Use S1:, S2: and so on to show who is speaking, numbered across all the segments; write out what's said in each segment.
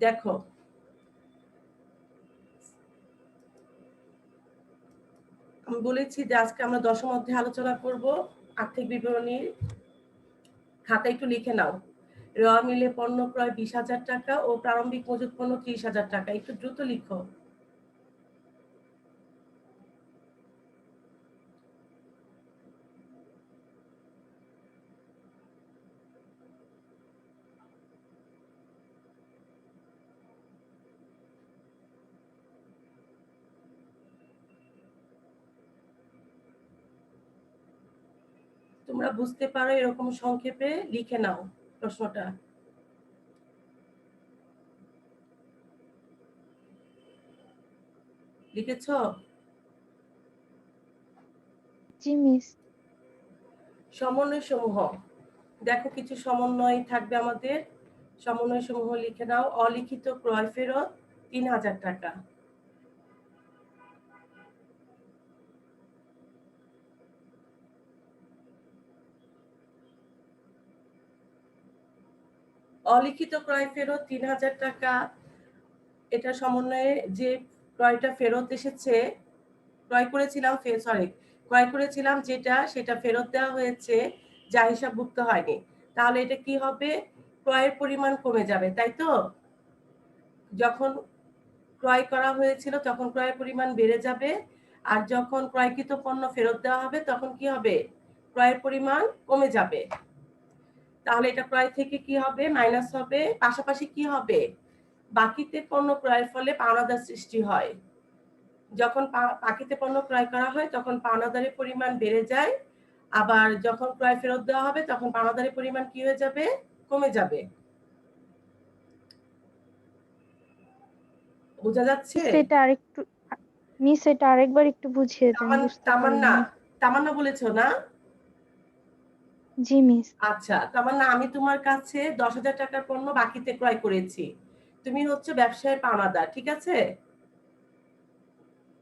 S1: দেখো আমি বলেছি যে আজকে আমরা দশম অধ্যায়ে আলোচনা করব আর্থিক বিবরণীর। খাতা একটু লিখে নাও। র মিলে পণ্য ক্রয় 20,000 টাকা ও প্রারম্ভিক মজুত পণ্য 30,000 টাকা। একটু দ্রুত লিখো। তোমরা বুঝতে পারো এরকম সংক্ষেপে লিখে নাও প্রশ্নটা। লিখেছো?
S2: জি মিস।
S1: সমন্বয় সমূহ দেখো, কিছু সমন্বয় থাকবে আমাদের। সমন্বয় সমূহ লিখে নাও। অলিখিত ক্রয় ফেরত 3,000 টাকা। অলিখিত ক্রয় ফেরত 3,000 টাকা। এটা সমন্বয়ে যে ক্রয়টা ফেরত এসেছে, ক্রয় করেছিলাম যেটা, সেটা ফেরত দেওয়া হয়েছে, যা হিসাবভুক্ত হয়নি। তাহলে এটা কি হবে? ক্রয়ের পরিমাণ কমে যাবে, তাই তো? যখন ক্রয় করা হয়েছিল তখন ক্রয়ের পরিমাণ বেড়ে যাবে, আর যখন ক্রয়কৃত পণ্য ফেরত দেওয়া হবে তখন কি হবে? ক্রয়ের পরিমাণ কমে যাবে। তাহলে এটা ক্রয় থেকে কি হবে? মাইনাস হবে। পাশাপাশি কি হবে? বাকিতে পণ্য ক্রয়ের ফলে পাওনাদার সৃষ্টি হয়। যখন বাকিতে পণ্য ক্রয় করা হয় তখন পাওনাদারের পরিমাণ বেড়ে যায়, আবার যখন ক্রয় ফেরত দেওয়া হবে তখন পাওনাদারের পরিমাণ কি হয়ে যাবে? কমে যাবে। বোঝা যাচ্ছে?
S2: সেটা আরেকটু মিস, এটা আরেকবার একটু বুঝিয়ে দেন, বুঝতে
S1: তামান্না,
S2: পারিনি।
S1: তামান্না বলেছো না?
S2: জি মিস।
S1: আচ্ছা, তামান্না, আমি তোমার কাছে 10,000 টাকার পণ্য বাকিতে ক্রয় করেছি। তুমি হচ্ছে ব্যবসায়ের পাওনাদার, ঠিক আছে?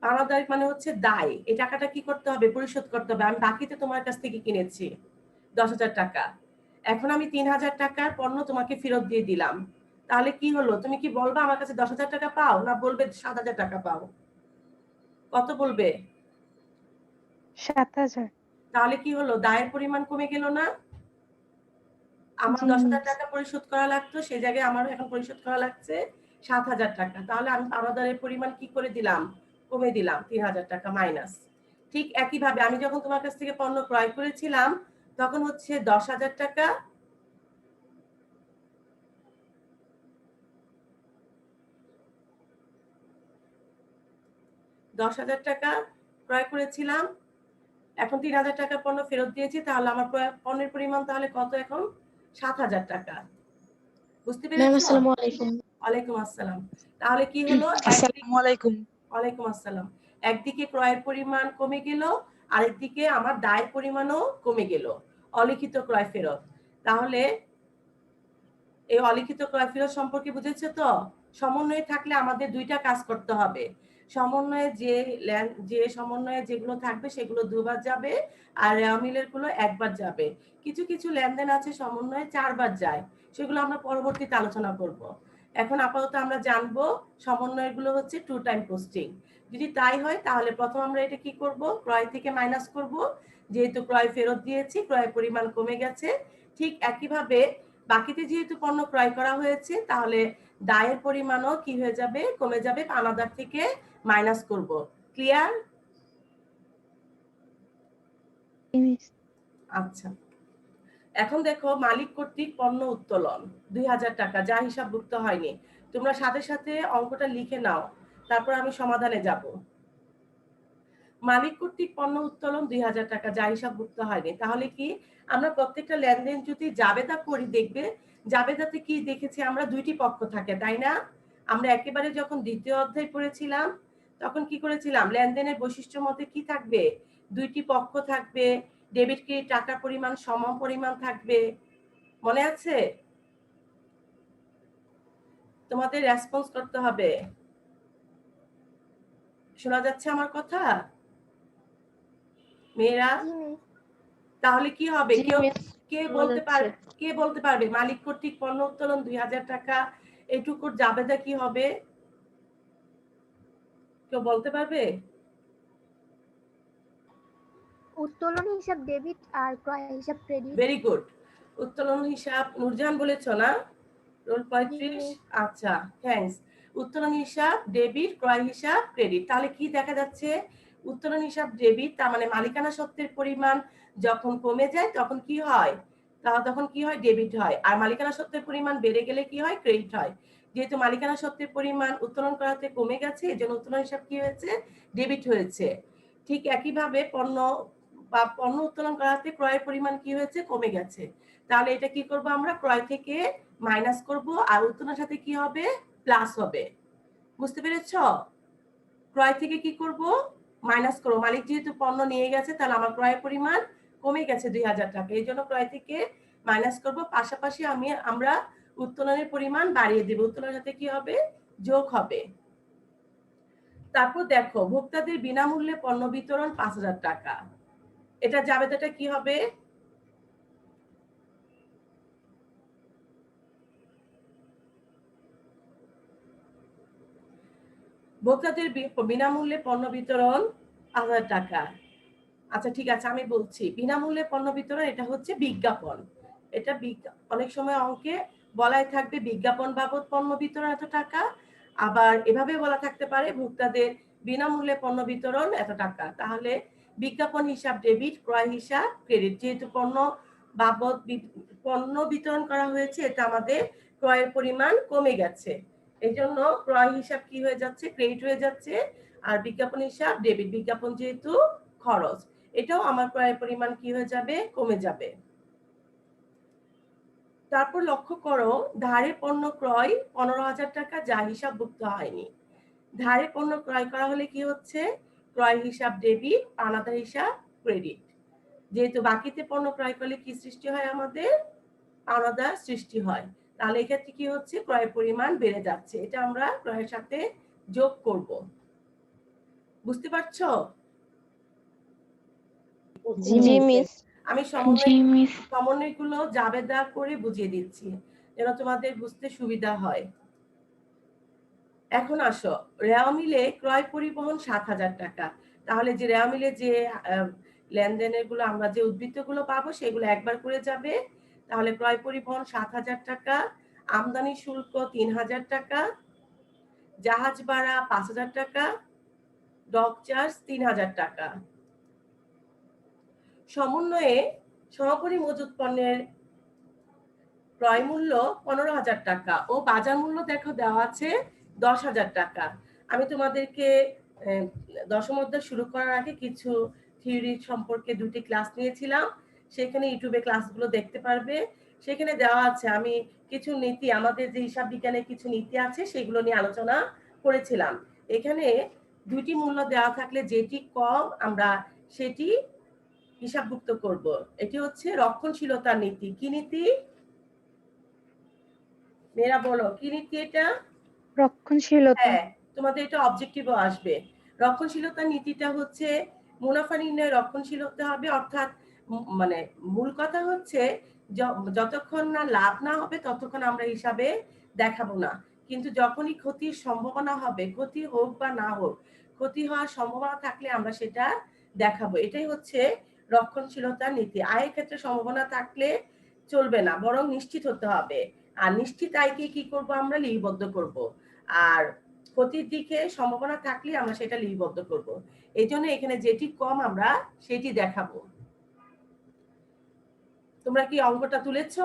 S1: পাওনাদার মানে হচ্ছে দায়। এই টাকাটা কি করতে হবে? পরিশোধ করতে হবে। আমি বাকিতে তোমার কাছ থেকে কিনেছি 10,000 টাকা। এখন আমি 3,000 টাকার পণ্য তোমাকে ফেরত দিয়ে দিলাম। তাহলে কি হলো? তুমি কি বলবা আমার কাছে 10,000 টাকা পাও, না বলবে 7,000 টাকা পাও? কত বলবে?
S2: 7,000।
S1: তাহলে কি হলো? দায়ের পরিমাণ কমে গেল না? আমার
S2: জি
S1: 10,000
S2: মিস।
S1: টাকা পরিশোধ করা লাগতো, সেই জায়গায় আমার এখন পরিশোধ করা লাগছে 7,000 টাকা। তাহলে আমি পাওনাদারের পরিমাণ কি করে দিলাম? কমে দিলাম, 3,000 টাকা মাইনাস। ঠিক একইভাবে আমি যখন তোমার কাছ থেকে পণ্য ক্রয় করেছিলাম তখন হচ্ছে 10,000 টাকা, 10,000 টাকা ক্রয় করেছিলাম। এখন 3,000 টাকার পণ্য ফেরত দিয়েছি, তাহলে আমার পণ্যের পরিমাণ তাহলে কত এখন? 7,000 টাকা। বুঝতে
S3: ম্যাম
S1: পেরেছো?
S3: আসসালামু আলাইকুম।
S1: ওয়ালাইকুম আসসালাম। তাহলে কি হলো?
S3: আসসালামু আলাইকুম।
S1: ওয়ালাইকুম আসসালাম। একদিকে ক্রয়ের পরিমাণ কমে গেল, আরেকদিকে আমার দায়ের পরিমাণও কমে গেল। অলিখিত ক্রয় ফেরত। তাহলে এই অলিখিত ক্রয় ফেরত সম্পর্কে বুঝেছো তো? সমন্বয়ে থাকলে আমাদের দুইটা কাজ করতে হবে। সমন্বয়ে যে সমন্বয়ে যেগুলো থাকবে সেগুলো দুবার যাবে, আর রেওয়ামিলের গুলো একবার যাবে। কিছু কিছু লেনদেন আছে সমন্বয়ে 4বার যায়, সেগুলো আমরা পরবর্তীতে আলোচনা করব। এখন আপাতত আমরা জানবো সমন্বয়ের গুলো হচ্ছে 2 টাইম পোস্টিং। যদি তাই হয় তাহলে প্রথম আমরা এটা কি করব? ক্রয় থেকে মাইনাস করব। যেহেতু ক্রয় ফেরত দিয়েছি, ক্রয়ের পরিমাণ কমে গেছে। ঠিক একইভাবে বাকিতে যেহেতু পণ্য ক্রয় করা হয়েছে, তাহলে দায়ের পরিমাণও কি হয়ে যাবে? কমে যাবে। পাওনাদার থেকে মাইনাস করব। ক্লিয়ার? আচ্ছা, এখন দেখো মালিক কর্তৃক পণ্য উত্তোলন 2,000 টাকা, যা হিসাবভুক্ত হয়নি। তোমরা সাথে সাথে অঙ্কটা লিখে নাও, তারপর আমি সমাধানে যাব। মালিক কর্তৃক পণ্য উত্তোলন 2,000 টাকা, যা হিসাবভুক্ত হয়নি। তাহলে কি আমরা প্রত্যেকটা লেনদেন যদি জাবেদা করি, দেখবে জাবেদাতে কি দেখেছি আমরা? দুইটি পক্ষ থাকে, তাই না? আমরা একেবারে যখন দ্বিতীয় অধ্যায় পড়েছিলাম তখন কি করেছিলাম? লেনদেনের বৈশিষ্ট্য মতে কি থাকবে? দুইটি পক্ষ থাকবে, ডেবিট ক্রেডিট টাকার পরিমাণ সম পরিমাণ থাকবে। মনে আছে? তোমাদের রেসপন্স করতে হবে। শোনা যাচ্ছে আমার কথা মেয়েরা? তাহলে কি হবে?
S3: জি
S1: কেউ
S3: মিস,
S1: কে
S3: শোনা
S1: বলতে
S3: যাচ্ছে।
S1: পারবে? কে বলতে পারবে মালিক কর্তৃক পণ্য উত্তোলন 2,000 টাকা এইটুকুর জাবেদা কি হবে কেউ বলতে পারবে?
S3: উত্তোলন হিসাব ডেবিট আর ক্রয় হিসাব ক্রেডিট।
S1: Very good. উত্তোলন হিসাব নূরজাহান বলেছো না? রোল 35। আচ্ছা, থ্যাঙ্কস। উত্তোলন হিসাব ডেবিট, ক্রয় হিসাব ক্রেডিট। তাহলে কি দেখা যাচ্ছে? উত্তোলন হিসাব ডেবিট, তার মানে মালিকানা সত্ত্বের পরিমাণ যখন কমে যায় তখন কি হয়? তখন কি হয়? ডেবিট হয়। আর মালিকানা সত্ত্বের পরিমাণ বেড়ে গেলে কি হয়? ক্রেডিট হয়। যেহেতু মালিকানা সত্ত্বের পরিমাণ উত্তোলন করাতে কমে গেছে, এজন্য উত্তোলন হিসাব কি হয়েছে? ডেবিট হয়েছে। ঠিক একইভাবে পণ্য উত্তোলন করাতে ক্রয়ের পরিমাণ কি হয়েছে? কমে গেছে। তাহলে এটা কি করব আমরা? ক্রয় থেকে মাইনাস করব, আর উত্তোলনের সাথে কি হবে? প্লাস হবে। বুঝতে পেরেছো? ক্রয় থেকে কি করব? মাইনাস করব। মালিক যেহেতু পণ্য নিয়ে গেছে, তাহলে আমার ক্রয়ের পরিমাণ কমে গেছে 2000 টাকা। এই জন্য ক্রয় থেকে মাইনাস করব, পাশাপাশি আমরা উত্তোলনের পরিমাণ বাড়িয়ে দেব। উত্তোলনের সাথে কি হবে? যোগ হবে। তারপর দেখো, ভোক্তাদের বিনামূল্যে পণ্য বিতরণ 5000 টাকা। এটা জাবেদাটা কি হবে? ভোক্তাদের বিনামূল্যে পণ্য বিতরণ 5000 টাকা। আচ্ছা ঠিক আছে, আমি বলছি। বিনামূল্যে পণ্য বিতরণ এটা হচ্ছে বিজ্ঞাপন। এটা অনেক সময় অঙ্কে বলাই থাকবে বিজ্ঞাপন বাবদ পণ্য বিতরণ এত টাকা, আবার এভাবে বলা থাকতে পারে ভোক্তাদের বিনামূল্যে পণ্য বিতরণ এত টাকা। তাহলে বিজ্ঞাপন হিসাব ডেবিট, ক্রয় হিসাব ক্রেডিট। যেহেতু পণ্য বিতরণ করা হয়েছে, এটা আমাদের ক্রয়ের পরিমাণ কমে গেছে। এই জন্য ক্রয় হিসাব কি হয়ে যাচ্ছে? ক্রেডিট হয়ে যাচ্ছে। আর বিজ্ঞাপন হিসাব ডেবিট। বিজ্ঞাপন যেহেতু খরচ, এটাও আমার ক্রয়ের পরিমাণ কি হয়ে যাবে? কমে যাবে। তারপর লক্ষ্য করো, ধারে পণ্য ক্রয় 15,000 টাকা, যা হিসাবভুক্ত হয়নি। ধারে পণ্য ক্রয় করা হলে কি হচ্ছে? ক্রয় হিসাব ডেবিট, পাওনাদার হিসাব ক্রেডিট। যেহেতু বাকিতে পণ্য ক্রয় করলে কি সৃষ্টি হয়? আমাদের পাওনাদার সৃষ্টি হয়। তাহলে এক্ষেত্রে কি হচ্ছে? ক্রয়ের পরিমাণ বেড়ে যাচ্ছে। এটা আমরা ক্রয়ের সাথে যোগ করব। বুঝতে পারছো?
S2: জি মিস।
S1: আমি সমন্বয়গুলো জাবেদা করে বুঝিয়ে দিচ্ছি যেন তোমাদের বুঝতে সুবিধা হয়। এখন আসো, রেওয়া মিলে ক্রয় পরিবহন 7000 টাকা। তাহলে যে রেওয়া মিলে যে লেনদেনের গুলো আমরা যে উদ্বৃত্ত গুলো পাবো সেগুলো একবার করে যাবে। তাহলে ক্রয় পরিবহন 7000 টাকা, আমদানি শুল্ক 3000 টাকা, জাহাজ ভাড়া 5000 টাকা, ডক চার্জ 3000 টাকা। সমন্বয়ে সমাপনী মজুত পণ্যের ক্রয় মূল্য 15,000 টাকা ও বাজার মূল্য দেখো দেওয়া আছে 10,000 টাকা। আমি তোমাদেরকে দশম অধ্যায় শুরু করার আগে কিছু থিওরি সম্পর্কে 2টি ক্লাস নিয়েছিলাম। সেখানে ইউটিউবে ক্লাসগুলো দেখতে পারবে। সেখানে দেওয়া আছে, আমি কিছু নীতি, আমাদের যে হিসাব বিজ্ঞানের কিছু নীতি আছে সেগুলো নিয়ে আলোচনা করেছিলাম। এখানে 2টি মূল্য দেওয়া থাকলে যেটি কম আমরা সেটি হিসাবভুক্ত করব। এটি হচ্ছে রক্ষণশীলতার নীতি। কি নীতি? মেয়েরা বলো, কি নীতি এটা?
S2: রক্ষণশীলতা।
S1: হ্যাঁ, তোমাদের এটা অবজেক্টিভও আসবে। রক্ষণশীলতা নীতিটা হচ্ছে মুনাফা নির্ণয়ে রক্ষণশীল হতে হবে, অর্থাৎ মানে মূল কথা হচ্ছে যতক্ষণ না লাভ না হবে ততক্ষণ আমরা হিসাবে দেখাবো না। কিন্তু যখনই ক্ষতির সম্ভাবনা হবে, ক্ষতি হোক বা না হোক, ক্ষতি হওয়ার সম্ভাবনা থাকলে আমরা সেটা দেখাবো। এটাই হচ্ছে রক্ষণশীলতার নীতি। আয়ের ক্ষেত্রে সম্ভাবনা থাকলে চলবে না, বরং নিশ্চিত হতে হবে। আর নিশ্চিত আয়কে কি করব? আমরা লিপিবদ্ধ করব। আর ক্ষতির দিকে সম্ভাবনা থাকলে আমরা সেটা লিপিবদ্ধ করব। এই জন্য এখানে যেটি কম আমরা সেটি দেখাবো। তোমরা কি অঙ্কটা তুলেছ?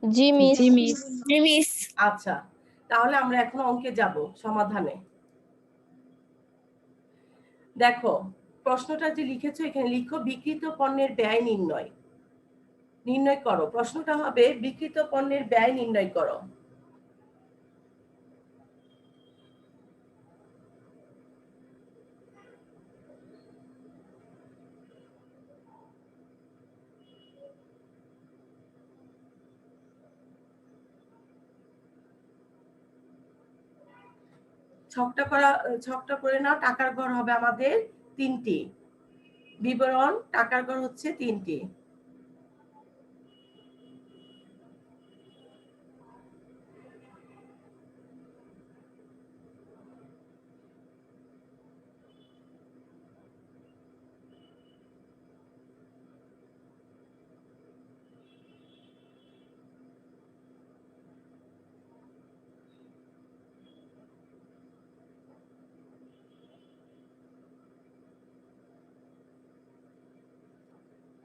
S2: জি মিস।
S1: আচ্ছা, তাহলে আমরা এখন অঙ্কে যাব, সমাধানে। দেখো, প্রশ্নটা যে লিখেছো এখানে লিখো, বিক্রিত পণ্যের ব্যয় নির্ণয় করো। প্রশ্নটা হবে বিক্রিত পণ্যের ব্যয় নির্ণয় করো। ছকটা করে নাও। টাকার ঘর হবে আমাদের 3টি। বিবরণ টাকার গড় হচ্ছে 3টি।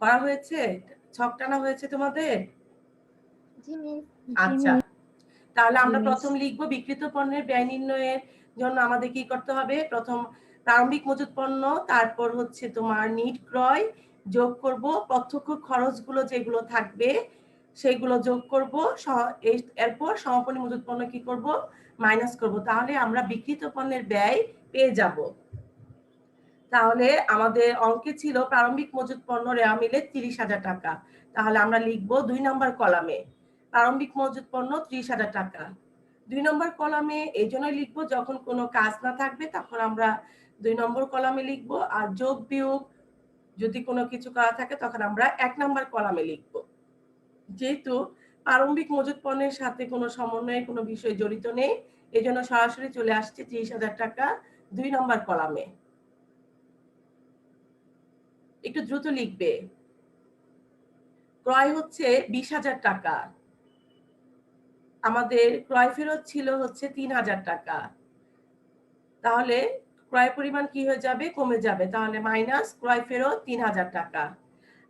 S1: করা হয়েছে? ছক টানা হয়েছে তোমাদের?
S3: জি মিস।
S1: আচ্ছা, তাহলে আমরা
S2: জি,
S1: প্রথম
S2: মিস।
S1: লিখব বিক্রিত পণ্যের ব্যয় নির্ণয়ের জন্য আমাদের কি করতে হবে? প্রথম প্রারম্ভিক মজুত পণ্য, তারপর হচ্ছে তোমার নিট ক্রয়, যোগ করব প্রত্যক্ষ খরচগুলো যেগুলো থাকবে সেগুলো যোগ করব, এরপর সমাপনী মজুত পণ্য কি করব? মাইনাস করব। তাহলে আমরা বিক্রিত পণ্যের ব্যয় পেয়ে যাব। তাহলে আমাদের অঙ্কে ছিল প্রারম্ভিক মজুত পণ্য রেওয়া মিলে 30,000 টাকা। তাহলে আমরা লিখব 2 নম্বর কলামে প্রারম্ভিক মজুত পণ্য 30,000 টাকা। 2 নম্বর কলামে এই জন্যই লিখবো যখন কোনো কাজ না থাকবে তখন আমরা 2 নম্বর কলামে লিখবো, আর যোগ বিয়োগ যদি কোনো কিছু করা থাকে তখন আমরা 1 নম্বর কলামে লিখবো। যেহেতু প্রারম্ভিক মজুত পণ্যের সাথে কোনো সমন্বয়ে কোনো বিষয় জড়িত নেই, এজন্য সরাসরি চলে আসছে 30,000 টাকা 2 নম্বর কলামে। একটু দ্রুত লিখবে। ক্রয় হচ্ছে 20,000 টাকা। আমাদের ক্রয় ফেরত ছিল হচ্ছে 3,000 টাকা। তাহলে ক্রয় পরিমাণ কি হয়ে যাবে? কমে যাবে। তাহলে মাইনাস ক্রয় ফেরত 3,000 টাকা।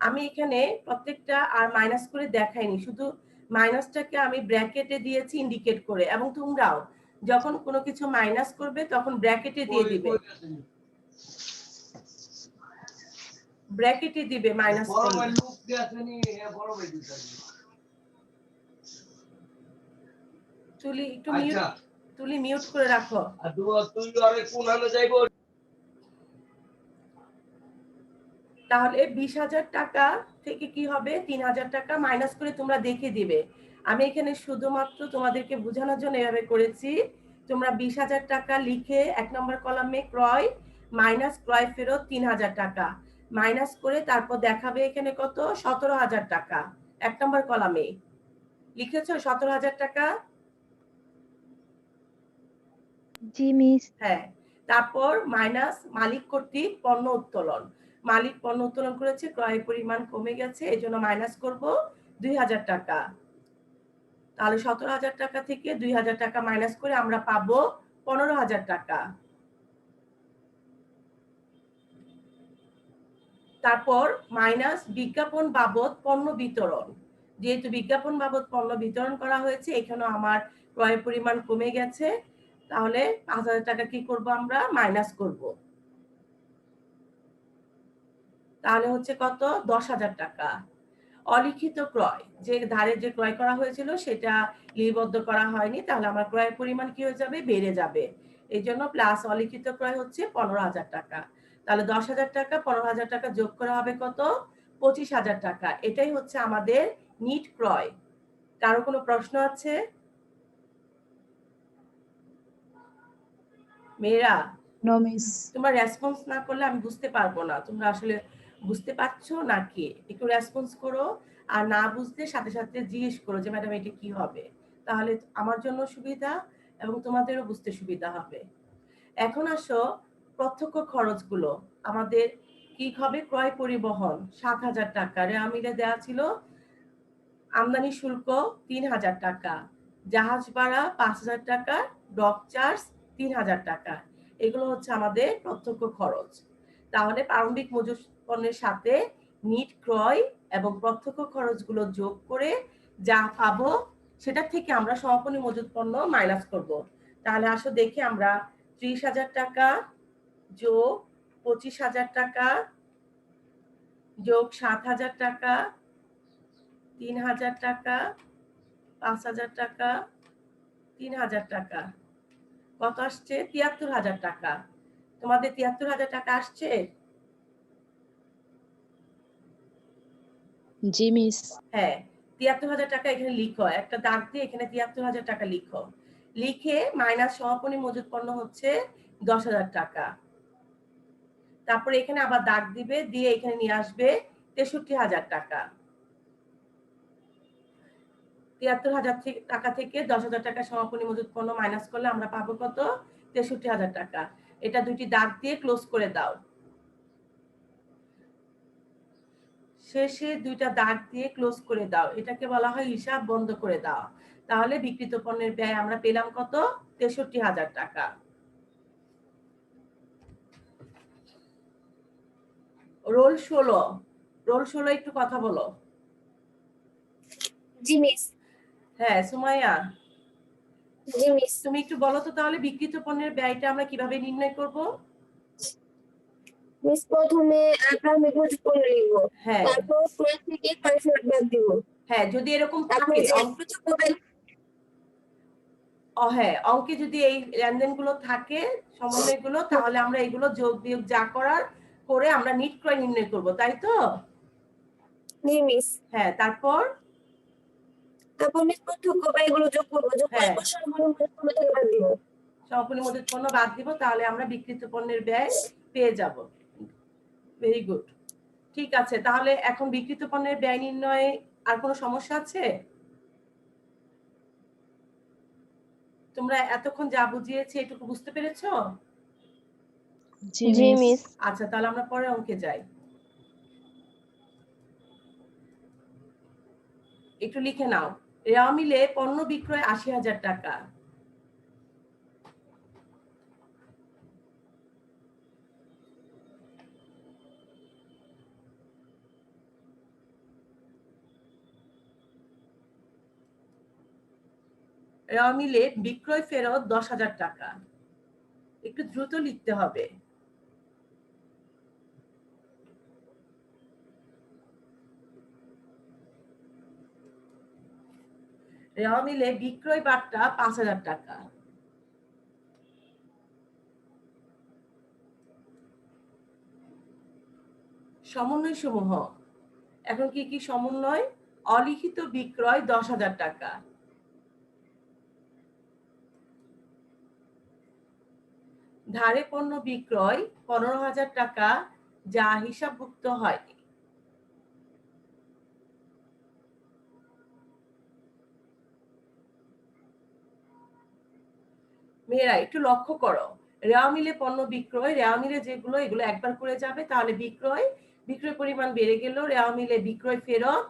S1: আমি এখানে প্রত্যেকটা আর মাইনাস করে দেখাইনি, শুধু মাইনাসটাকে আমি ব্র্যাকেটে দিয়েছি ইন্ডিকেট করে, এবং তোমরাও যখন কোনো কিছু মাইনাস করবে তখন ব্র্যাকেটে দিয়ে দিবে, ব্র্যাকেটে দিবে মাইনাস করলে। তুলি একটু মিউট, তুলি মিউট করে রাখো। তাহলে 20,000 টাকা থেকে কি হবে? 3,000 টাকা মাইনাস করে তোমরা দেখে দিবে। আমি এখানে শুধুমাত্র তোমাদেরকে বোঝানোর জন্য এভাবে করেছি। তোমরা 20,000 টাকা লিখে 1 নম্বর কলামে ক্রয় মাইনাস ক্রয় ফেরত 3,000 টাকা মাইনাস করে তারপর দেখাবে এখানে কত? 17,000 টাকা 1 নম্বর কলামে। লিখেছো 17,000 টাকা?
S2: জি, মিস।
S1: হ্যাঁ, তারপর মাইনাস মালিক কর্তৃক পণ্য উত্তোলন। মালিক পণ্য উত্তোলন করেছে, ক্রয়ের পরিমাণ কমে গেছে, এজন্য মাইনাস করব 2,000 টাকা। তাহলে 17,000 টাকা থেকে 2,000 টাকা মাইনাস করে আমরা পাবো 15,000 টাকা। তারপর মাইনাস বিজ্ঞাপন বাবদ পণ্য বিতরণ। যেহেতু বিজ্ঞাপন বাবদ পণ্য বিতরণ করা হয়েছে, এখানেও আমার ক্রয়ের পরিমাণ কমে গেছে, তাহলে 5,000 টাকা কি করব? আমরা মাইনাস করব। তাহলে হচ্ছে কত? 10,000 টাকা। অলিখিত ক্রয়, যে ধারে যে ক্রয় করা হয়েছিল সেটা লিপিবদ্ধ করা হয়নি, তাহলে আমার ক্রয়ের পরিমাণ কি হয়ে যাবে? বেড়ে যাবে। এই জন্য প্লাস অলিখিত ক্রয় হচ্ছে 15,000 টাকা। তাহলে 10,000 টাকা 15,000 টাকা যোগ করা হবে কত? 25,000 টাকা। এটাই হচ্ছে আমাদের নিট ক্রয়। কারো কোনো প্রশ্ন আছে? মেয়েরা,
S2: নো, মিস।
S1: তোমরা রেসপন্স না করলে আমি বুঝতে পারবো না তোমরা আসলে বুঝতে পারছো নাকি। একটু রেসপন্স করো, আর না বুঝলে সাথে সাথে জিজ্ঞেস করো যে ম্যাডাম এটা কি হবে, তাহলে আমার জন্য সুবিধা এবং তোমাদেরও বুঝতে সুবিধা হবে। এখন আসো প্রত্যক্ষ খরচগুলো। আমাদের কি হবে? ক্রয় পরিবহন 7,000 টাকা, রেওয়া মিলে দেওয়া ছিল। আমদানি শুল্ক 3,000 টাকা, জাহাজ ভাড়া 5,000 টাকা, ডক চার্জ 3,000 টাকা। এগুলো হচ্ছে আমাদের প্রত্যক্ষ খরচ। তাহলে প্রারম্ভিক মজুত পণ্যের সাথে নিট ক্রয় এবং প্রত্যক্ষ খরচগুলো যোগ করে যা পাবো সেটা থেকে আমরা সমাপনী মজুত পণ্য মাইনাস করব। তাহলে আসো দেখি আমরা 30,000 টাকা যোগ 25,000 টাকা যোগ 7,000 টাকা 3,000 টাকা 5,000 টাকা 3,000 টাকা কত আসছে? 73,000 টাকা। তোমাদের 73,000 টাকা আসছে?
S2: জি, মিস।
S1: হ্যাঁ, 73,000 টাকা এখানে লিখো, একটা দাগ দিয়ে এখানে 73,000 টাকা লিখো। লিখে মাইনাস সমাপনী মজুত পণ্য হচ্ছে 10,000 টাকা। তারপরে এখানে আবার দাগ দিবে, দিয়ে এখানে নিয়ে আসবে ৬৩,০০০ টাকা। ৭৩,০০০ টাকা থেকে ১০,০০০ টাকা সমাপনী মজুত পণ্য মাইনাস করলে আমরা পাবো কত? ৬৩,০০০ টাকা। এটা দুইটি দাগ দিয়ে ক্লোজ করে দাও। শেষে দুইটা দাগ দিয়ে ক্লোজ করে দাও। এটাকে বলা হয় হিসাব বন্ধ করে দাও। তাহলে বিক্রিত পণ্যের ব্যয় আমরা পেলাম কত? ৬৩,০০০ টাকা। রোল ১৬। রোল ১৬ একটু কথা বলো।
S4: জি মিস।
S1: হ্যাঁ সুমাইয়া,
S4: জি মিস।
S1: তুমি একটু বলো তো তাহলে বিক্রিত পণ্যের ব্যয়টা আমরা কিভাবে নির্ণয় করব?
S4: মিস প্রথমে প্রাথমিক মজুত পণ্য লিখব,
S1: হ্যাঁ
S4: তারপর ক্রয় থেকে ক্রয় ফেরত বাদ দিব,
S1: হ্যাঁ, যদি এরকম
S4: তারপর
S1: থাকে
S4: যে সূচক পাবেন।
S1: হ্যাঁ, অঙ্কে যদি এই লেনদেনগুলো থাকে, সমন্বয়গুলো, তাহলে আমরা এগুলো যোগ বিয়োগ যা করার করে আমরা নিট ক্রয় নির্ণয় করব, তাই তো?
S4: জি মিস।
S1: হ্যাঁ, তারপর
S4: মিস পার্থক্য বা এগুলো যোগ করবো, যোগ করে
S1: হ্যাঁ
S4: সমাপনী মজুত পণ্য থেকে বাদ দিব।
S1: সমাপনী মজুত পণ্য বাদ দিব, তাহলে আমরা বিক্রিত পণ্যের ব্যয় পেয়ে যাব। Very good. ঠিক আছে, তাহলে এখন বিক্রিত পণ্যের ব্যয় নির্ণয়ে আর কোনো সমস্যা আছে? তোমরা এতক্ষণ যা বুঝিয়েছি এটুকু বুঝতে পেরেছো?
S2: জি মিস।
S1: আচ্ছা, তাহলে আমরা পরের অঙ্কে যাই। একটু লিখে নাও। রেওয়া মিলে পণ্য বিক্রয় ৮০,০০০ টাকা। রেওয়া মিলে বিক্রয় ফেরত ১০,০০০ টাকা। একটু দ্রুত লিখতে হবে। রেওয়া মিলে বিক্রয় বার্তা ৫,০০০ টাকা। সমন্বয় সমূহ। এখন কি কি সমন্বয়? অলিখিত বিক্রয় ১০,০০০ টাকা। ধারে পণ্য বিক্রয় ১৫,০০০ টাকা, যা হিসাবভুক্ত হয়নি। মেয়েরা একটু লক্ষ্য করো, রেওয়া মিলে পণ্য বিক্রয়, রেওয়া মিলে যেগুলো এগুলো একবার করে যাবে, তাহলে বিক্রয় পরিমাণ বেড়ে গেল। রেওয়া মিলে বিক্রয় ফেরত,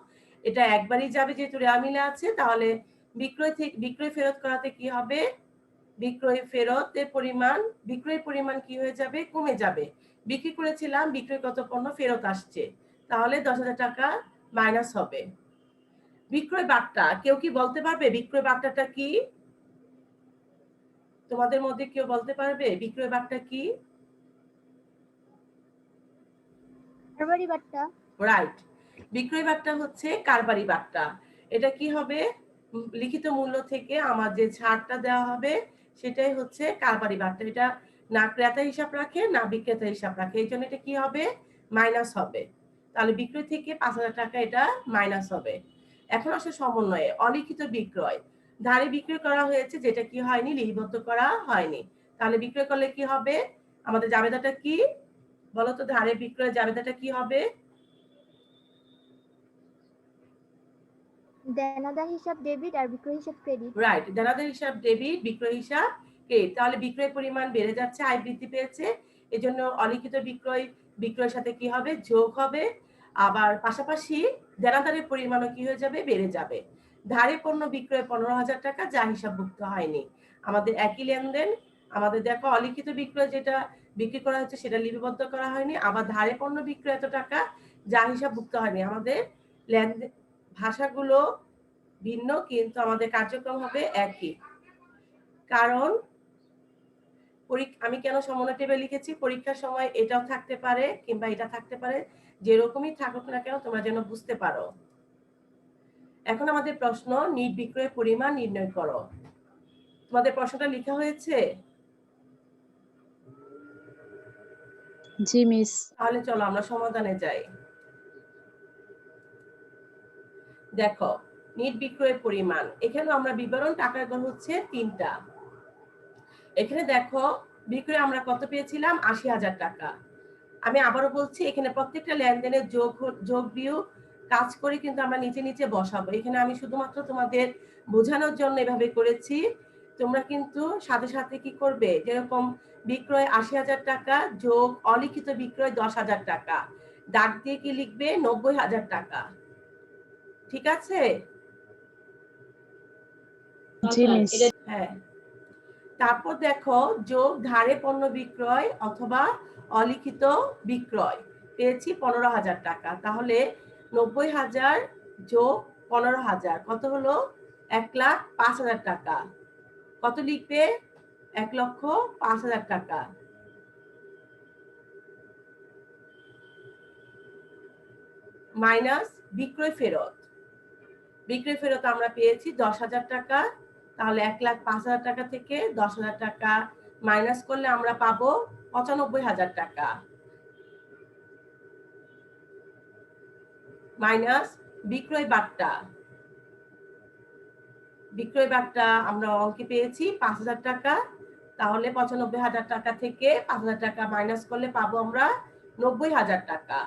S1: এটা একবারই যাবে যেহেতু রেওয়া মিলে আছে, তাহলে বিক্রয় ফেরত করাতে কি হবে? বিক্রয় পরিমাণ কি হয়ে যাবে? কমে যাবে। বিক্রি করেছিলাম, বিক্রয়কৃত পণ্য ফেরত আসছে, তাহলে ১০,০০০ টাকা মাইনাস হবে। বিক্রয় বার্তা, কেউ কি বলতে পারবে বিক্রয় বার্তাটা কি? তোমাদের মধ্যে কেউ বলতে পারবে বিক্রয় বার্তা কি?
S3: কারবারি বার্তা।
S1: রাইট, বিক্রয় বার্তা হচ্ছে কারবারি বার্তা। এটা কি হবে? লিখিত মূল্য থেকে আমার যে ছাড়টা দেওয়া হবে সেটাই হচ্ছে কারবারি বার্তা। এটা না ক্রেতা হিসাব রাখে না বিক্রেতা হিসাব রাখে, এই জন্য এটা কি হবে? মাইনাস হবে। তাহলে বিক্রয় থেকে ৫,০০০ টাকা এটা মাইনাস হবে। এখন আসে সমন্বয়ে। অলিখিত বিক্রয়, ধারে বিক্রয় করা হয়েছে যেটা কি হয়নি? লিপিবদ্ধ করা হয়নি। তাহলে বিক্রয় করলে কি হবে? আমাদের জাবেদাটা কি বলতো? ধারে বিক্রয় জাবেদাটা কি হবে?
S3: দেনাদার হিসাব ডেবিট আর বিক্রয় হিসাব ক্রেডিট।
S1: রাইট, দেনাদার হিসাব ডেবিট, বিক্রয় হিসাব ক্রেডিট। তাহলে বিক্রয় পরিমাণ বেড়ে যাচ্ছে, আয় বৃদ্ধি পেয়েছে, এজন্য অলিখিত বিক্রয় বিক্রয়ের সাথে কি হবে? যোগ হবে। আবার পাশাপাশি দেনাদারের পরিমাণও কি হয়ে যাবে? বেড়ে যাবে। ধারে পণ্য বিক্রয় ১৫,০০০ টাকা, যা হিসাবভুক্ত হয়নি। আমাদের একই লেনদেন। আমাদের দেখো অলিখিত বিক্রয় যেটা বিক্রি করা হচ্ছে সেটা লিপিবদ্ধ করা হয়নি, আবার ধারে পণ্য বিক্রয় এত টাকা, যা হিসাবভুক্ত হয়নি। আমাদের লেনদেন ভাষাগুলো ভিন্ন কিন্তু আমাদের কার্যক্রম হবে একই। কারণ আমি কেন সমন্বয় টেবিল লিখেছি? পরীক্ষার সময় এটাও থাকতে পারে কিংবা এটা থাকতে পারে, যেরকমই থাকুক না কেন তোমরা যেন বুঝতে পারো। এখন আমাদের প্রশ্ন, নিট বিক্রয়ের পরিমাণ নির্ণয় করো। তোমাদের প্রশ্নটা লেখা হয়েছে?
S2: জি মিস।
S1: তাহলে চলো আমরা সমাধানে যাই। দেখো, নিট বিক্রয়ের পরিমাণ, এখানে আমরা বিবরণ টাকার গড় হচ্ছে ৩টা। এখানে দেখো বিক্রয় আমরা কত পেয়েছিলাম? ৮০,০০০ টাকা। আমি আবারও বলছি, এখানে প্রত্যেকটা লেনদেনের যোগ বিয়োগ কাজ করে কিন্তু আমরা নিচে নিচে বসাবো। এখানে আমি শুধুমাত্র তোমাদের বোঝানোর জন্য এভাবে করেছি। তোমরা কিন্তু সাথে সাথে কি করবে, যেরকম বিক্রয় ৮০,০০০ টাকা যোগ অলিখিত বিক্রয় ১০,০০০ টাকা, দাগ দিয়ে কি লিখবে ৯০,০০০ টাকা। ঠিক আছে?
S5: জি মিস।
S1: হ্যাঁ। তারপর দেখো যোগ ধারে পণ্য বিক্রয় অথবা অলিখিত বিক্রয় পেয়েছি ১৫,০০০ টাকা। তাহলে ৯০,০০০ যোগ ১৫,০০০ কত হলো? ১,০৫,০০০ টাকা। কত লিখবে? ১,০৫,০০০ টাকা। মাইনাস বিক্রয় ফেরত। বিক্রয় ফেরত আমরা পেয়েছি ১০,০০০ টাকা। তাহলে ১,৫,০০০ টাকা থেকে ১০,০০০ টাকা মাইনাস করলে আমরা পাবো ৯৫,০০০ টাকা। মাইনাস বিক্রয় বাট্টা। বিক্রয় বাট্টা আমরা অঙ্কে পেয়েছি ৫,০০০ টাকা। তাহলে ৯৫,০০০ টাকা থেকে ৫,০০০ টাকা মাইনাস করলে পাবো আমরা ৯০,০০০ টাকা।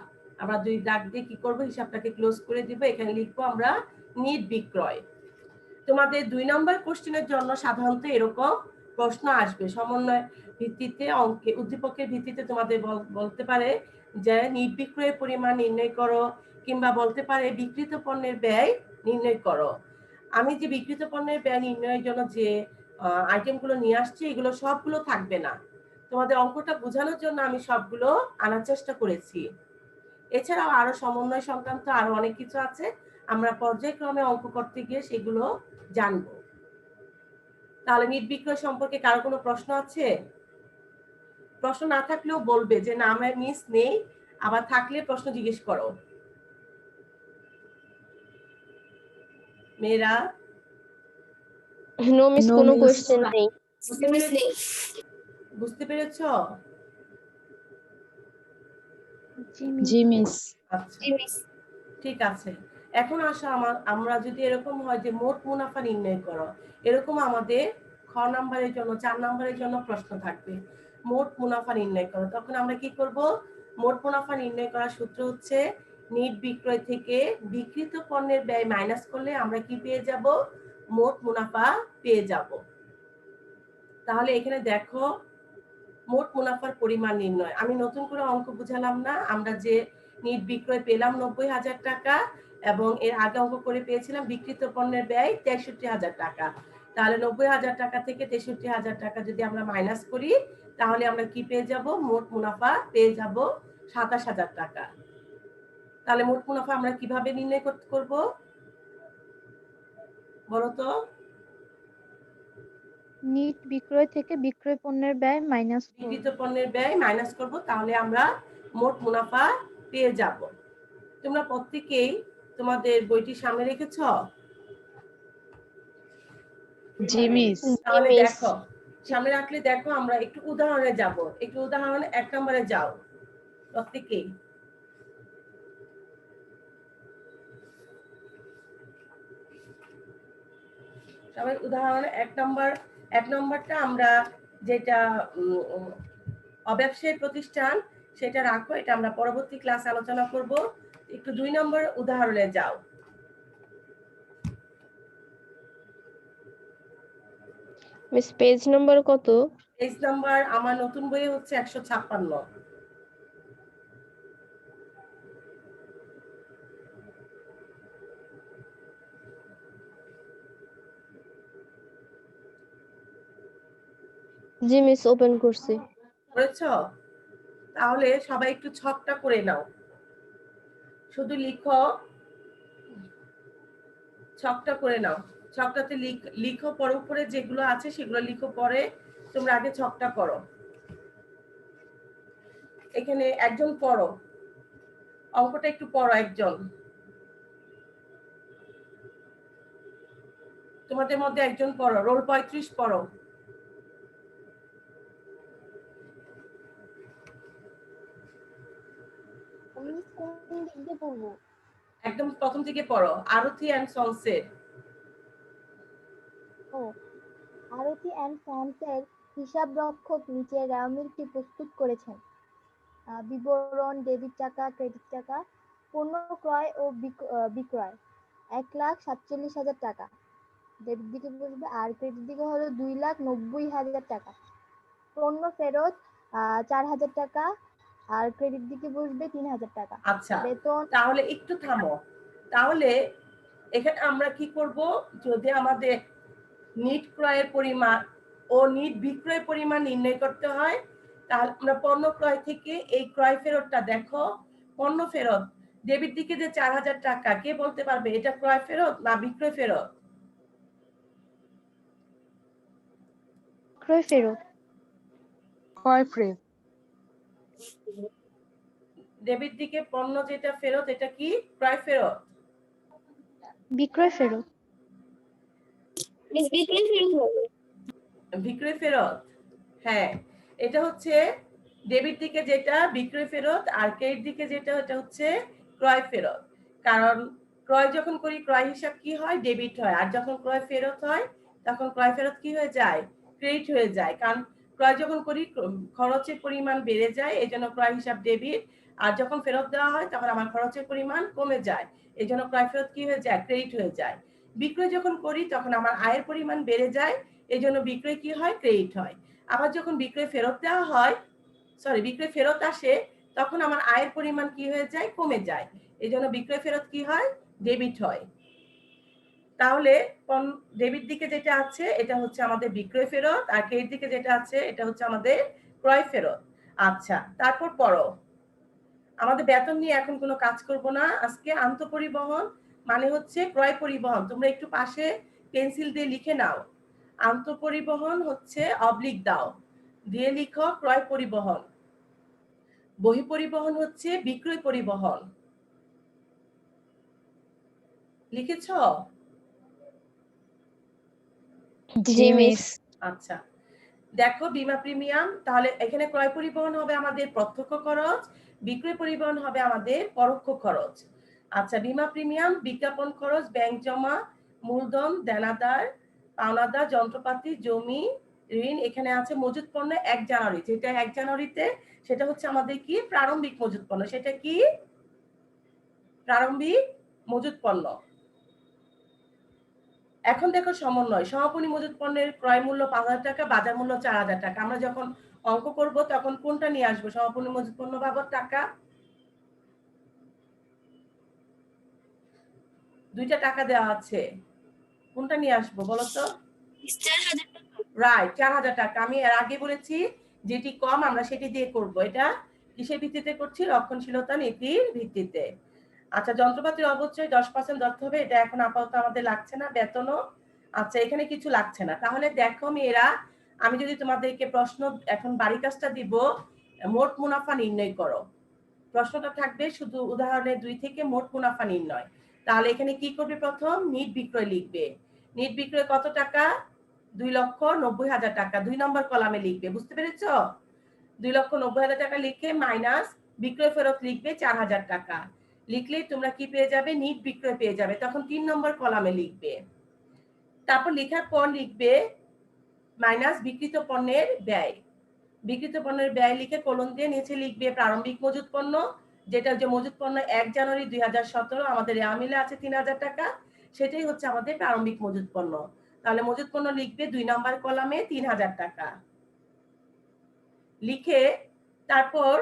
S1: আমরা ২ দাগ দিয়ে কি করবো, হিসাবটাকে ক্লোজ করে দিব। এখানে লিখবো আমরা নিট বিক্রয়। তোমাদের ২ নম্বর কোশ্চেনের জন্য সাধারণত এরকম প্রশ্ন আসবে। সমন্বয় ভিত্তিতে অঙ্কে উদ্দীপকের ভিত্তিতে তোমাদের বলতে পারে যে নিট বিক্রয়ের পরিমাণ নির্ণয় করো, কিংবা বলতে পারে বিক্রিত পণ্যের ব্যয় নির্ণয় করো। আমি যে বিক্রিত পণ্যের ব্যয় নির্ণয়ের জন্য যে আইটেমগুলো নিয়ে আসছি, এগুলো সবগুলো থাকবে না। তোমাদের অঙ্কটা বোঝানোর জন্য আমি সবগুলো আনার চেষ্টা করেছি। এছাড়াও আরো সমন্বয় সংক্রান্ত আরো অনেক কিছু আছে, আমরা পর্যায়ক্রমে অঙ্ক করতে গিয়ে সেগুলো জানবো। তাহলে নিট বিক্রয় সম্পর্কে কারো কোনো প্রশ্ন আছে? প্রশ্ন না থাকলেও বলবে যে না আমার মিস নেই, আবার থাকলে প্রশ্ন জিজ্ঞেস করো। মেয়েরা
S2: নো মিস,
S5: No
S2: কোনো
S5: miss.
S2: কোয়েশ্চেন নেই।
S1: বুঝতে পেরেছ?
S2: জি মিস।
S5: জি মিস।
S1: আচ্ছা, ঠিক আছে। এখন আসো আমরা যদি এরকম হয় যে মোট মুনাফা নির্ণয় করো, এরকম আমাদের খ নাম্বারের জন্য ৪ নাম্বারের জন্য প্রশ্ন থাকবে। মোট মুনাফা নির্ণয় করো, তখন আমরা কি করব? মোট মুনাফা নির্ণয় করার সূত্র হচ্ছে নিট বিক্রয় থেকে বিক্রিত পণ্যের ব্যয় মাইনাস করলে আমরা কি পেয়ে যাব? মোট মুনাফা পেয়ে যাব। তাহলে এখানে দেখো মোট মুনাফার পরিমাণ নির্ণয়। আমি নতুন করে অঙ্ক বুঝালাম না। আমরা যে নিট বিক্রয় পেলাম ৯০,০০০ টাকা, এবং এর আগে অঙ্ক করে পেয়েছিলাম বিক্রিত পণ্যের ব্যয় ৬৩,০০০ টাকা। তাহলে ৯০,০০০ টাকা থেকে ৬৩,০০০ টাকা যদি আমরা মাইনাস করি, তাহলে আমরা কি পেয়ে যাব? মোট মুনাফা পেয়ে যাব ২৭,০০০ টাকা। তাহলে মোট মুনাফা আমরা কিভাবে নির্ণয় করব বলো তো?
S2: নিট বিক্রয় থেকে বিক্রয় পণ্যের ব্যয় মাইনাস
S1: বিক্রিত পণ্যের ব্যয় মাইনাস করব, তাহলে আমরা মোট মুনাফা পেয়ে যাব। তোমরা প্রত্যেকেই তোমাদের বইটি সামনে রেখেছ?
S5: জি মিস।
S1: তাহলে দেখো, সামনে রাখলে দেখো আমরা একটু উদাহরণে যাব। একটু উদাহরণে ১ নম্বরে যাও প্রত্যেকেই। সবাই উদাহরণে ১ নম্বরটা আমরা যেটা অব্যবসায়ী প্রতিষ্ঠান সেটা রাখো, এটা আমরা পরবর্তী ক্লাসে আলোচনা করব। একটু ২ নম্বর উদাহরণে যাও।
S2: মিস, পেজ নাম্বার কত?
S1: পেজ নাম্বার আমার নতুন বইয়ে হচ্ছে ১৫৬।
S2: জি মিস, ওপেন করছি।
S1: করেছ? তাহলে সবাই একটু ছকটা করে নাও। শুধু লিখো, ছকটা করে নাও। ছকটাতে লিখো, পরে উপরে যেগুলো আছে সেগুলো লিখো, পরে তোমরা আগে ছকটা করো। এখানে একজন পড়ো, অঙ্কটা একটু পড়ো একজন। তোমাদের মধ্যে একজন পড়ো, রোল ৩৫ পড়ো।
S3: মিস কোন দিক দিয়ে পড়বো?
S1: একদম প্রথম থেকে পড়ো, আরতি অ্যান্ড সন্সের।
S3: ও, আরতি অ্যান্ড সন্সের হিসাব রক্ষক নিচে র্যামিলটি প্রস্তুত করেছেন। বিবরণ, ডেবিট টাকা, ক্রেডিট টাকা। পণ্য ক্রয় ও বিক্রয় 1,47,000 টাকা ডেবিট দিকে বসবে, আর ক্রেডিট দিকে হলো 2,90,000 টাকা। পণ্য ফেরত 4,000 টাকা, আর ক্রেডিট দিকে বসবে 3,000 টাকা।
S1: আচ্ছা,
S3: বেতন
S1: তাহলে একটু থামো। তাহলে এখানে আমরা কি করব, যদি আমাদের নিট ক্রয়ের পরিমাণ ও নিট বিক্রয়ের পরিমাণ নির্ণয় করতে হয়, তাহলে আমরা পণ্য ক্রয় থেকে এই ক্রয় ফেরতটা দেখো। পণ্য ফেরত ডেবিট দিকে যে 4,000 টাকা, কে বলতে পারবে এটা ক্রয় ফেরত না বিক্রয় ফেরত?
S2: ক্রয় ফেরত।
S5: ক্রয় ফেরত।
S1: ডেবিট দিকে পণ্য যেটা ফেরত, এটা কি ক্রয় ফেরত?
S2: বিক্রয় ফেরত।
S4: মিস বিক্রয় ফেরত হবে।
S1: বিক্রয় ফেরত, হ্যাঁ। এটা হচ্ছে ডেবিট দিকে যেটা বিক্রয় ফেরত, আর ক্রেডিট দিকে যেটা এটা হচ্ছে ক্রয় ফেরত। কারণ ক্রয় যখন করি ক্রয় হিসাব কি হয়, ডেবিট হয়, আর যখন ক্রয় ফেরত হয় তখন ক্রয় ফেরত কি হয়ে যায়, ক্রেডিট হয়ে যায়। কারণ ক্রয় যখন করি খরচের পরিমাণ বেড়ে যায়, এই জন্য ক্রয় হিসাব ডেবিট, আর যখন ফেরত দেওয়া হয় তখন আমার খরচের পরিমাণ কমে যায়, এই জন্য ক্রয় ফেরত কি হয়ে যায়, ক্রেডিট হয়ে যায়। বিক্রয় যখন করি তখন আমার আয়ের পরিমাণ বেড়ে যায়, এই জন্য বিক্রয় কি হয়, ক্রেডিট হয়। আবার যখন বিক্রয় ফেরত দেওয়া হয়, বিক্রয় ফেরত আসে, তখন আমার আয়ের পরিমাণ কি হয়ে যায়, কমে যায়, এই জন্য বিক্রয় ফেরত কি হয়, ডেবিট হয়। তাহলে ডেবিট দিকে যেটা আছে এটা হচ্ছে আমাদের বিক্রয় ফেরত, আর ক্রেডিট দিকে যেটা আছে এটা হচ্ছে আমাদের ক্রয় ফেরত। আচ্ছা, তারপর পড়ো। আমাদের বেতন নিয়ে এখন কোনো কাজ করব না আজকে। আন্তঃপরিবহন মানে হচ্ছে ক্রয় পরিবহন। তোমরা একটু পাশে পেন্সিল দিয়ে লিখে নাও। আন্তঃপরিবহন হচ্ছে অবলিক দাও, দিয়ে লিখো ক্রয় পরিবহন। বহিঃপরিবহন হচ্ছে বিক্রয় পরিবহন। লিখেছ?
S5: জি মিস।
S1: আচ্ছা, দেখো বীমা প্রিমিয়াম, তাহলে এখানে ক্রয় পরিবহন হবে আমাদের প্রত্যক্ষ খরচ, বিক্রয় পরিবহন হবে আমাদের পরোক্ষ খরচ। আচ্ছা, বীমা প্রিমিয়াম, বিজ্ঞাপন খরচ, ব্যাংক জমা, মূলধন, দেনাদার, পাওনাদার, যন্ত্রপাতি, জমি, ঋণ। এখানে আছে মজুত পণ্য 1 জানুয়ারি, যেটা 1 জানুয়ারিতে সেটা হচ্ছে আমাদের কি প্রারম্ভিক মজুত পণ্য। সেটা কি প্রারম্ভিক মজুত পণ্য। এখন দেখো সমন্বয়। সমাপনী মজুত পণ্যের ক্রয় মূল্য 5,000 টাকা, বাজার মূল্য 4,000 টাকা। আমরা যখন অঙ্ক করব তখন কোনটা নিয়ে আসবো, সমাপনী মজুত পণ্য বাবদ টাকা? দুইটা টাকা দেওয়া আছে, কোনটা নিয়ে আসবো বলো তো?
S4: 4,000 টাকা।
S1: রাইট, 4,000 টাকা। আমি এর আগে বলেছি যেটি কম আমরা সেটি দিয়ে করব। এটা কিসের ভিত্তিতে করছি, রক্ষণশীলতা নীতির ভিত্তিতে। আচ্ছা, যন্ত্রপাতির অবশ্যই 10% ধরতে হবে, এটা এখন আপাতত আমাদের লাগছে না। বেতনও আচ্ছা, এখানে কিছু লাগছে না। তাহলে দেখো মেয়েরা, আমি যদি তোমাদেরকে প্রশ্ন এখন বাড়ি কাজটা দিব, মোট মুনাফা নির্ণয় করো। প্রশ্নটা থাকবে শুধু উদাহরণের 2 থেকে মোট মুনাফা নির্ণয়। তাহলে এখানে কি করবে, প্রথম নিট বিক্রয় লিখবে। নিট বিক্রয় কত টাকা, 2,90,000 টাকা, 2 নম্বর কলামে লিখবে। বুঝতে পেরেছ? 2,90,000 টাকা লিখে মাইনাস বিক্রয় ফেরত লিখবে 4,000 টাকা। লিখলেই তোমরা কি পেয়ে যাবে, নিট বিক্রয় পেয়ে যাবে। তখন 3 নম্বর কলামে লিখবে। তারপর লেখার পর লিখবে মাইনাস বিক্রিত পণ্যের ব্যয়। বিক্রিত পণ্যের ব্যয় লিখে কোলন দিয়ে নিচে লিখবে প্রারম্ভিক মজুত পণ্য, যেটা যে মজুত পণ্য 1 জানুয়ারি 2017 আমাদের আমিলে আছে 3,000 টাকা, সেটাই হচ্ছে আমাদের প্রারম্ভিক মজুত পণ্য। তাহলে মজুত পণ্য লিখবে 2 নম্বর কলামে 3,000 টাকা লিখে, তারপর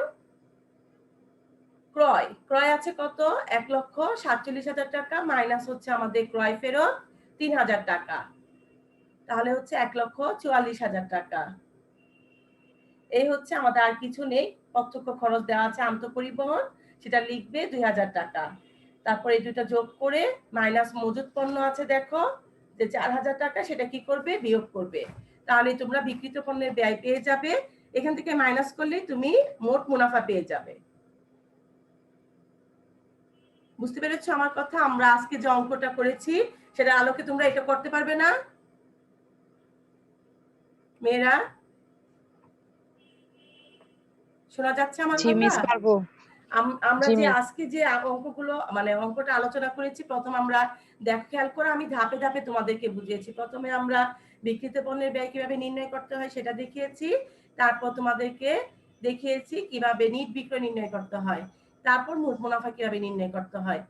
S1: ক্রয়, ক্রয় আছে কত, 1,47,000 টাকা মাইনাস হচ্ছে আমাদের ক্রয় ফেরত 3,000 টাকা, তাহলে হচ্ছে 1,44,000 টাকা। এই হচ্ছে আমাদের, আর কিছু নেই। প্রত্যক্ষ খরচ দেওয়া আছে আন্তঃপরিবহন, সেটা লিখবে 2,000 টাকা। তারপর এই দুটো যোগ করে মাইনাস মজুত পণ্য আছে দেখো যে 4,000 টাকা, সেটা কি করবে, বিয়োগ করবে। তাহলে তোমরা বিক্রিত পণ্যের ব্যয় পেয়ে যাবে। এখান থেকে মাইনাস করলে তুমি মোট মুনাফা পেয়ে যাবে। বুঝতে পেরেছো আমার কথা? আমরা আজকে যে অঙ্কটা করেছি সেটা আলোকে তোমরা এটা করতে পারবে না মেয়েরা? শোনা যাচ্ছে আমার
S5: জি মিস,
S1: কথা?
S5: পারবো।
S1: আমরা
S5: জি
S1: যে
S5: মিস।
S1: আজকে যে অঙ্কগুলো মানে অঙ্কটা আলোচনা করেছি, প্রথম আমরা দেখ খেয়াল করে আমি ধাপে ধাপে তোমাদেরকে বুঝিয়েছি। প্রথমে আমরা বিক্রিত পণ্যের ব্যয় কিভাবে নির্ণয় করতে হয় সেটা দেখিয়েছি, তারপর তোমাদেরকে দেখিয়েছি কিভাবে নিট বিক্রয় নির্ণয় করতে হয়, তারপর মোট মুনাফা কিভাবে নির্ণয় করতে হয়।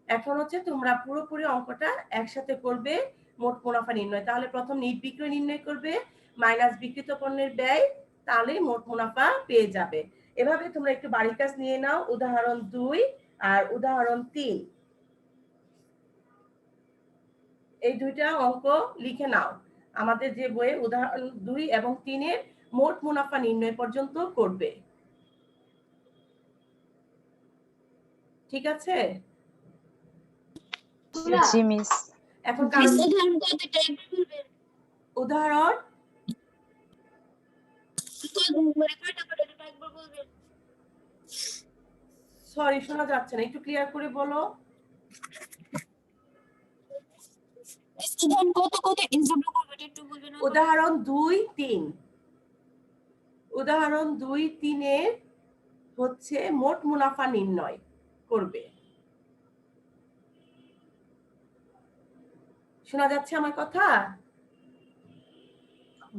S1: এখন হচ্ছে তোমরা পুরোপুরি অঙ্কটা একসাথে করবে, মোট মুনাফা নির্ণয়। তাহলে প্রথম নিট বিক্রয় নির্ণয় করবে মাইনাস বিক্রিত পণ্যের ব্যয়, তাহলেই মোট মুনাফা পেয়ে যাবে। এভাবে তোমরা একটু বাড়ির কাজ নিয়ে নাও, উদাহরণ 2 আর উদাহরণ 3, এই দুইটা অঙ্ক লিখে নাও। আমাদের যে বইয়ে উদাহরণ 2 এবং 3 এর মোট মুনাফা নির্ণয় পর্যন্ত করবে। ঠিক আছে?
S5: জি মিস।
S1: এখন
S4: মিস উদাহরণ কতটা একবার বলবেন?
S1: উদাহরণ
S4: মানে কয়টা করে এটা একবার বলবেন?
S1: সরি শোনা যাচ্ছে না, একটু ক্লিয়ার করে বলো।
S4: মিস উদাহরণ কত কত এক্সাম্পল করবেন একটু বলবেন?
S1: উদাহরণ 2, 3, উদাহরণ 2, 3 এর হচ্ছে মোট মুনাফা নির্ণয় করবে। শোনা যাচ্ছে আমার কথা?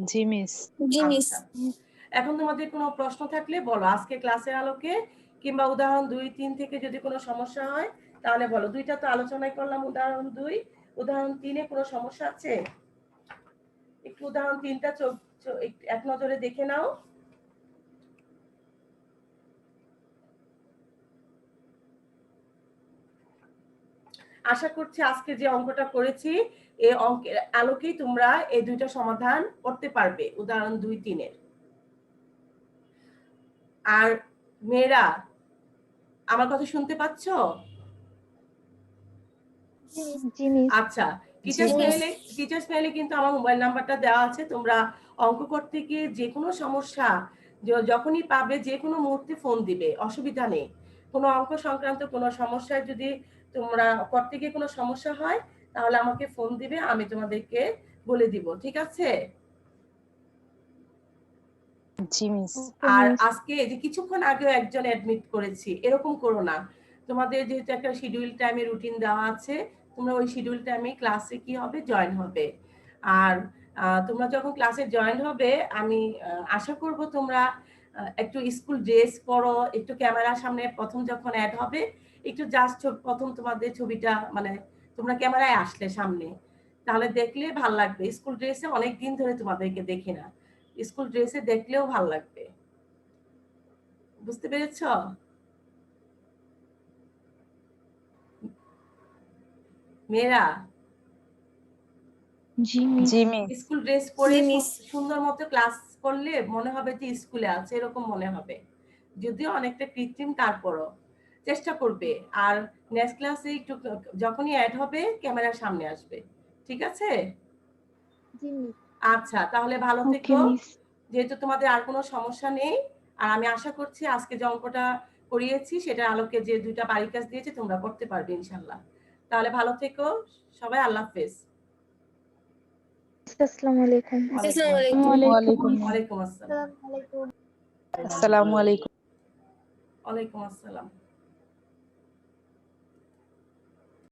S5: জি মিস।
S4: জি মিস।
S1: আচ্ছা, এখন তোমাদের কোনো প্রশ্ন থাকলে বলো আজকে ক্লাসের আলোকে, কিংবা উদাহরণ 2, 3 থেকে যদি কোনো সমস্যা হয় তাহলে বলো। দুইটা তো আলোচনাই করলাম, উদাহরণ 2, উদাহরণ 3 এ কোনো সমস্যা আছে? একটু উদাহরণ 3টা এক নজরে দেখে নাও। আশা করছি আজকে যে অঙ্কটা করেছি এই অঙ্কের আলোকেই তোমরা এই দুইটা সমাধান করতে পারবে, উদাহরণ 2, 3 এর। আর মেয়েরা আমার কথা শুনতে পাচ্ছ?
S2: জি মিস।
S1: আচ্ছা, টিচার্স মেইলে কিন্তু আমার মোবাইল নাম্বারটা দেওয়া আছে। তোমরা অঙ্ক করতে গিয়ে যে কোনো সমস্যা যখনই পাবে যে কোনো মুহূর্তে ফোন দিবে, অসুবিধা নেই। কোনো অঙ্ক সংক্রান্ত কোনো সমস্যায় যদি তোমরা করতে গিয়ে কোনো সমস্যা হয় তাহলে আমাকে ফোন দিবে, আমি তোমাদেরকে বলে দিব। ঠিক আছে?
S5: জি মিস।
S1: আর আজকে যে কিছুক্ষণ আগেও একজন অ্যাডমিট করেছি, এরকম করো না। তোমাদের যেহেতু একটা শিডিউল টাইমে রুটিন দেওয়া আছে, তোমরা ওই শিডিউল টাইমে ক্লাসে কি হবে জয়েন হবে। আর তোমরা যখন ক্লাসে জয়েন হবে আমি আশা করব তোমরা একটু স্কুল ড্রেস পরো, একটু ক্যামেরার সামনে প্রথম যখন অ্যাড হবে একটু জাস্ট প্রথম তোমাদের ছবিটা মানে তোমরা ক্যামেরায় আসলে সামনে, তাহলে দেখলে ভাল লাগবে। স্কুল ড্রেসে অনেক দিন ধরে তোমাদেরকে দেখি না, স্কুল ড্রেসে দেখলেও ভাল লাগবে। বুঝতে পেরেছ? মেয়েরা
S2: জি মিস।
S5: জি মিস।
S1: স্কুল ড্রেস পরে
S4: জি, মিস।
S1: সুন্দর মতো ক্লাস করলে মনে হবে যে স্কুলে আছে, এরকম মনে হবে। যদিও অনেকটা কৃত্রিম, তারপরও চেষ্টা করবে। আর নেক্সট ক্লাসে একটু যখনই অ্যাড হবে ক্যামেরার সামনে আসবে। ঠিক আছে?
S3: জি মিস।
S1: আচ্ছা, তাহলে ভালো
S2: ওকে
S1: থেকো।
S2: মিস।
S1: যেহেতু তোমাদের আর কোনো সমস্যা নেই, আর আমি আশা করছি আজকে যে অঙ্কটা করিয়েছি সেটার আলোকে যে দুইটা বাড়ির কাজ দিয়েছি তোমরা করতে পারবে ইনশাল্লাহ। তাহলে ভালো থেকো সবাই, আল্লাহ হাফেজ।
S2: আসসালামু আলাইকুম।
S4: আসসালামু আলাইকুম।
S5: ওয়ালাইকুম
S1: ওয়ালাইকুম আসসালাম।
S3: আসসালামু আলাইকুম।
S5: আসসালামু আলাইকুম।
S1: ওয়ালাইকুম আসসালাম।